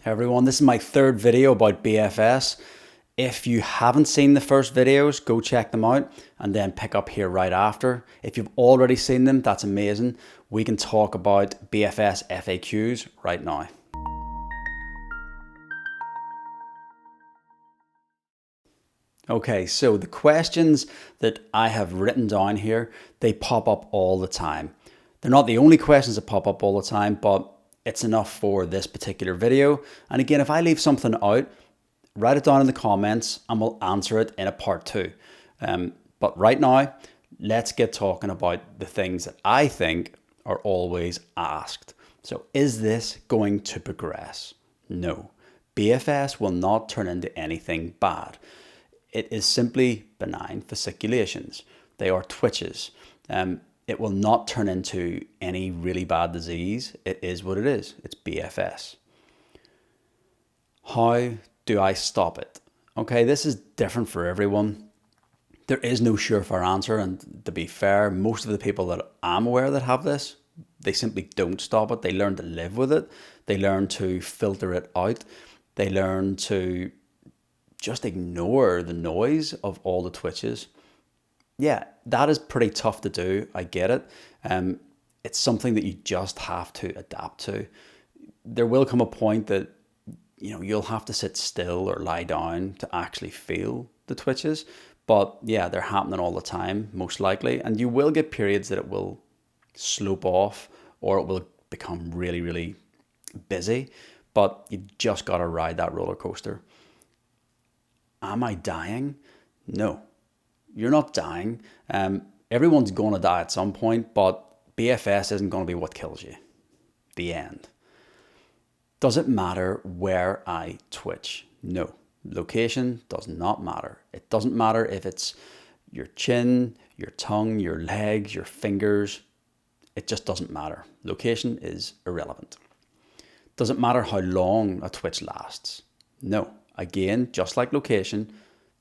Hey everyone, this is my third video about BFS. If you haven't seen the first videos, go check them out and then pick up here right after. If you've already seen them, that's amazing. We can talk about BFS FAQs right now. Okay, so the questions that I have written down here, they pop up all the time. They're not the only questions that pop up all the time, but it's enough for this particular video. And again, if I leave something out, write it down in the comments and we'll answer it in a part 2. But right now, let's get talking about the things that I think are always asked. So is this going to progress? No. BFS will not turn into anything bad. It is simply benign fasciculations. They are twitches. It will not turn into any really bad disease. It is what it is. It's BFS. How do I stop it? Okay, this is different for everyone. There is no surefire answer, and to be fair, most of the people that I'm aware that have this, they simply don't stop it. They learn to live with it. They learn to filter it out. They learn to just ignore the noise of all the twitches. Yeah, that is pretty tough to do. I get it. It's something that you just have to adapt to. There will come a point that you'll have to sit still or lie down to actually feel the twitches. But yeah, they're happening all the time, most likely. And you will get periods that it will slope off or it will become really, really busy. But you just got to ride that roller coaster. Am I dying? No, you're not dying. Everyone's going to die at some point, but BFS isn't going to be what kills you. The end. Does it matter where I twitch? No. Location does not matter. It doesn't matter if it's your chin, your tongue, your legs, your fingers. It just doesn't matter. Location is irrelevant. Does it matter how long a twitch lasts? No. Again, just like location,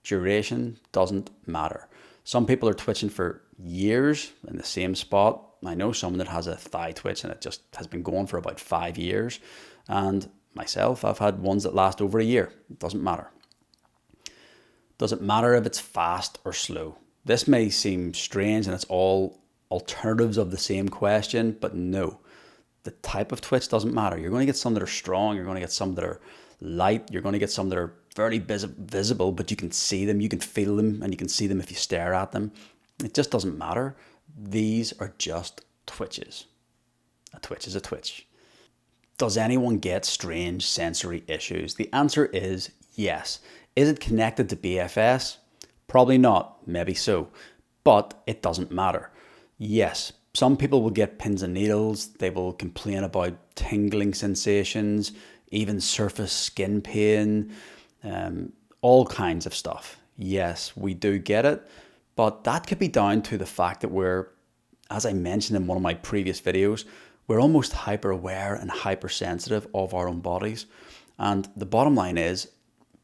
duration doesn't matter. Some people are twitching for years in the same spot. I know someone that has a thigh twitch and it just has been going for about 5 years. And myself, I've had ones that last over a year. It doesn't matter. Does it matter if it's fast or slow? This may seem strange and it's all alternatives of the same question, but no. The type of twitch doesn't matter. You're going to get some that are strong. You're going to get some that are light. You're going to get some that are very visible, but you can see them, you can feel them, and you can see them if you stare at them. It just doesn't matter. These are just twitches. A twitch is a twitch. Does anyone get strange sensory issues? The answer is yes. Is it connected to BFS? Probably not, maybe so, but it doesn't matter. Yes, some people will get pins and needles. They will complain about tingling sensations, even surface skin pain, all kinds of stuff. Yes, we do get it, but that could be down to the fact that we're, as I mentioned in one of my previous videos, we're almost hyper aware and hypersensitive of our own bodies. And the bottom line is,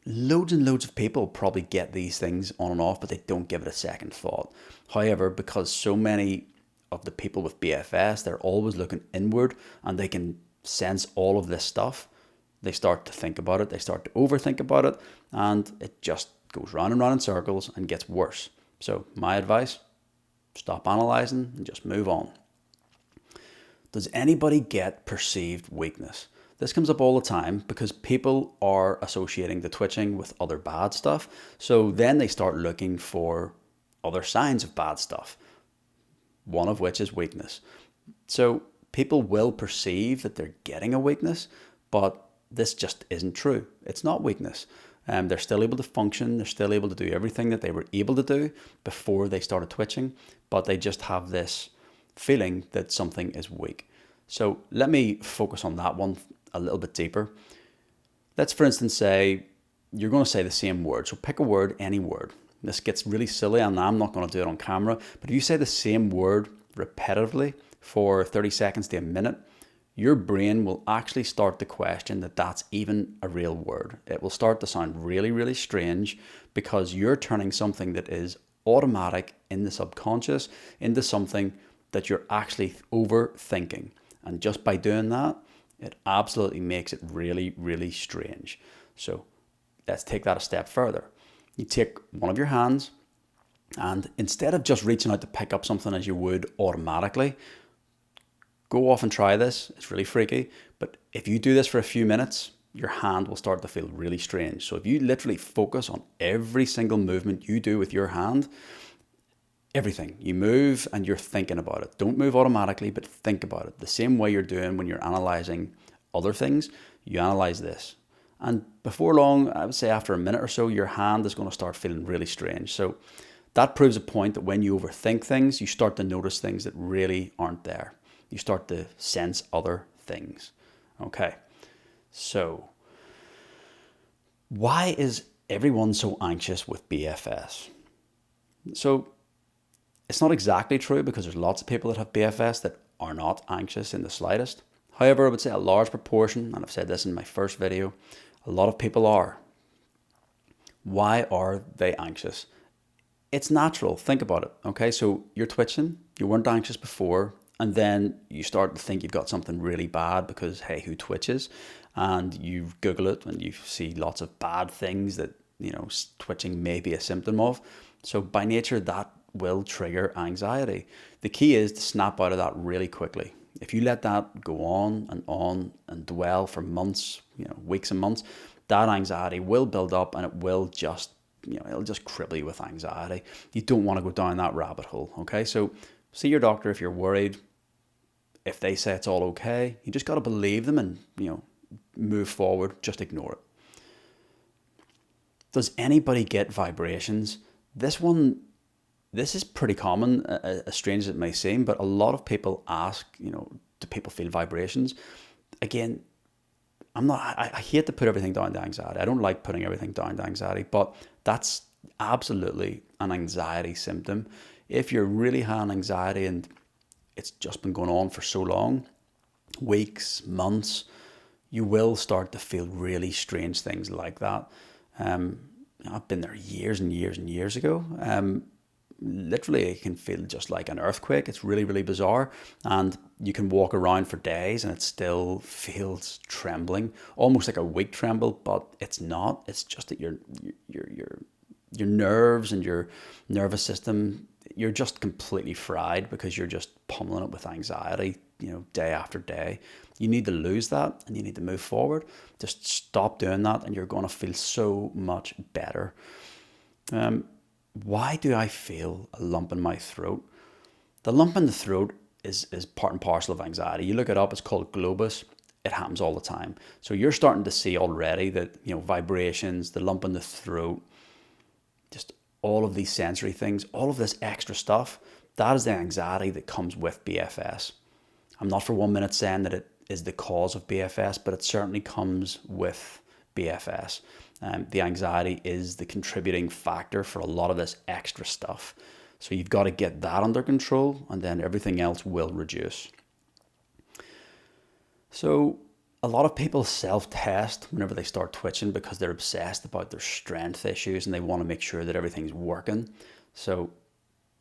loads and loads of people probably get these things on and off, but they don't give it a second thought. However, because so many of the people with BFS, they're always looking inward and they can sense all of this stuff, they start to think about it, they start to overthink about it, and it just goes round and round in circles and gets worse. So my advice, stop analysing and just move on. Does anybody get perceived weakness? This comes up all the time because people are associating the twitching with other bad stuff. So then they start looking for other signs of bad stuff, one of which is weakness. So people will perceive that they're getting a weakness, but this just isn't true. It's not weakness. They're still able to function. They're still able to do everything that they were able to do before they started twitching, but they just have this feeling that something is weak. So let me focus on that one a little bit deeper. Let's, for instance, say you're going to say the same word. So pick a word, any word. This gets really silly and I'm not going to do it on camera, but if you say the same word repetitively for 30 seconds to a minute, your brain will actually start to question that that's even a real word. It will start to sound really, really strange because you're turning something that is automatic in the subconscious into something that you're actually overthinking. And just by doing that, It absolutely makes it really, really strange. So let's take that a step further. You take one of your hands, and instead of just reaching out to pick up something as you would automatically, go off and try this. It's really freaky. But if you do this for a few minutes, your hand will start to feel really strange. So if you literally focus on every single movement you do with your hand, everything you move and you're thinking about it. Don't move automatically, but think about it. The same way you're doing when you're analyzing other things, you analyze this. And before long, I would say after a minute or so, your hand is going to start feeling really strange. So that proves a point that when you overthink things, you start to notice things that really aren't there. You start to sense other things. Okay, so why is everyone so anxious with BFS? So it's not exactly true, because there's lots of people that have BFS that are not anxious in the slightest. However, I would say a large proportion, and I've said this in my first video, a lot of people are. Why are they anxious? It's natural. Think about it. Okay, so you're twitching, you weren't anxious before, and then you start to think you've got something really bad because, hey, who twitches? And you Google it and you see lots of bad things that, twitching may be a symptom of. So by nature, that will trigger anxiety. The key is to snap out of that really quickly. If you let that go on and dwell for months, weeks and months, that anxiety will build up and it will just, it'll just cripple you with anxiety. You don't want to go down that rabbit hole. Okay, so see your doctor if you're worried. If they say it's all okay, you just got to believe them and, move forward. Just ignore it. Does anybody get vibrations? This is pretty common, as strange as it may seem, but a lot of people ask, do people feel vibrations? Again, I hate to put everything down to anxiety. I don't like putting everything down to anxiety, but that's absolutely an anxiety symptom. If you're really high on anxiety and it's just been going on for so long, weeks, months, you will start to feel really strange things like that. I've been there years and years and years ago. Literally, it can feel just like an earthquake. It's really, really bizarre. And you can walk around for days and it still feels trembling, almost like a weak tremble, but it's not. It's just that your nerves and your nervous system, you're just completely fried because you're just pummeling it with anxiety, day after day. You need to lose that and you need to move forward. Just stop doing that and you're going to feel so much better. Why do I feel a lump in my throat? The lump in the throat is part and parcel of anxiety. You look it up, it's called globus. It happens all the time. So you're starting to see already that, vibrations, the lump in the throat, just all of these sensory things, all of this extra stuff, that is the anxiety that comes with BFS. I'm not for 1 minute saying that it is the cause of BFS, but it certainly comes with BFS. The anxiety is the contributing factor for a lot of this extra stuff. So you've got to get that under control and then everything else will reduce. So a lot of people self-test whenever they start twitching because they're obsessed about their strength issues and they want to make sure that everything's working. So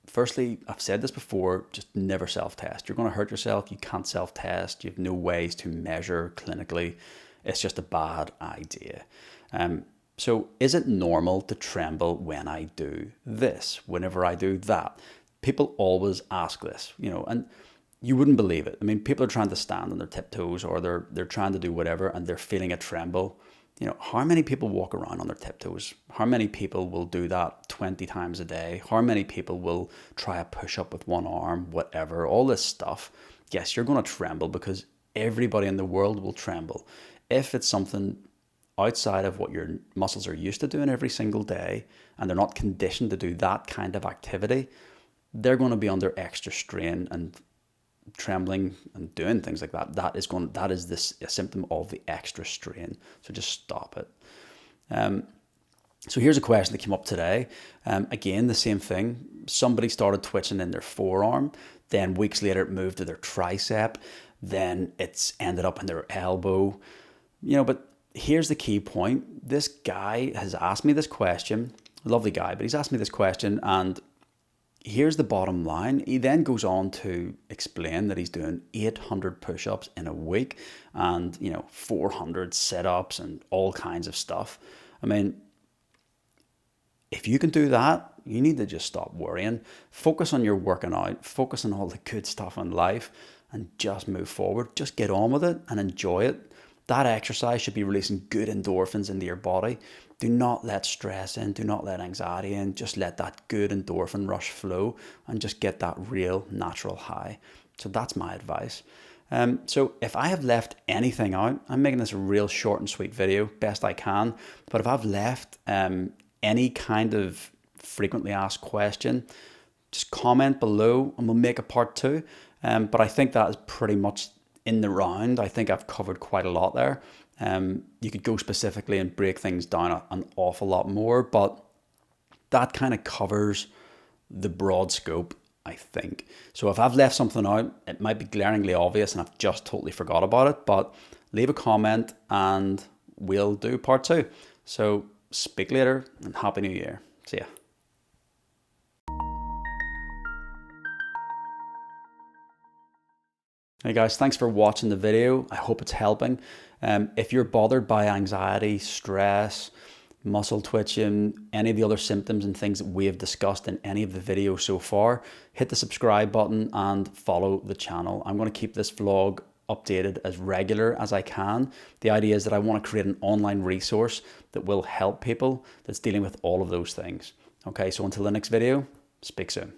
firstly, I've said this before, just never self-test. You're going to hurt yourself. You can't self-test. You have no ways to measure clinically. It's just a bad idea. So is it normal to tremble when I do this, whenever I do that? People always ask this, and you wouldn't believe it. I mean, people are trying to stand on their tiptoes or they're trying to do whatever and they're feeling a tremble. How many people walk around on their tiptoes? How many people will do that 20 times a day? How many people will try a push-up with one arm, whatever, all this stuff? Yes, you're going to tremble because everybody in the world will tremble. If it's something outside of what your muscles are used to doing every single day and they're not conditioned to do that kind of activity, they're going to be under extra strain and trembling and doing things like that. That is a symptom of the extra strain. So just stop it. So here's a question that came up today. Again, the same thing. Somebody started twitching in their forearm, then weeks later it moved to their tricep, then it's ended up in their elbow. But here's the key point. This guy has asked me this question, a lovely guy, but he's asked me this question and here's the bottom line. He then goes on to explain that he's doing 800 push-ups in a week and, 400 sit-ups and all kinds of stuff. I mean, if you can do that, you need to just stop worrying. Focus on your working out, focus on all the good stuff in life, and just move forward. Just get on with it and enjoy it. That exercise should be releasing good endorphins into your body. Do not let stress in, do not let anxiety in, just let that good endorphin rush flow and just get that real natural high. So that's my advice. So if I have left anything out, I'm making this a real short and sweet video, best I can, but if I've left any kind of frequently asked question, just comment below and we'll make a part 2. But I think that is pretty much in the round. I think I've covered quite a lot there. You could go specifically and break things down an awful lot more, but that kind of covers the broad scope, I think. So if I've left something out, it might be glaringly obvious and I've just totally forgot about it, but leave a comment and we'll do part 2. So speak later and Happy New Year. See ya. Hey guys, thanks for watching the video. I hope it's helping. If you're bothered by anxiety, stress, muscle twitching, any of the other symptoms and things that we have discussed in any of the videos so far, hit the subscribe button and follow the channel. I'm going to keep this vlog updated as regular as I can. The idea is that I want to create an online resource that will help people that's dealing with all of those things. Okay, so until the next video, speak soon.